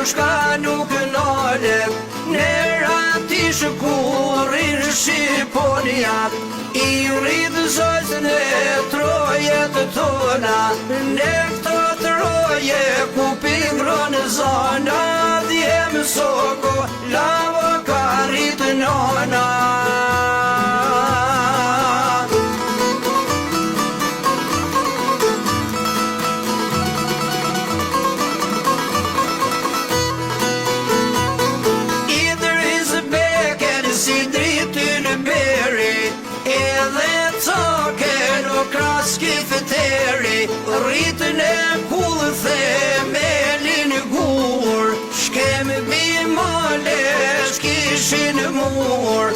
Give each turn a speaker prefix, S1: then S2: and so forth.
S1: shka nuk nale, në rati shkurin Shqiponjat, i rritë zojtën e trojet tona, në këto troje ku pingron zona, djem soko, lavo ka rritë nona. Rritën e kullë themelin gur, shkem bimale shkishin mur,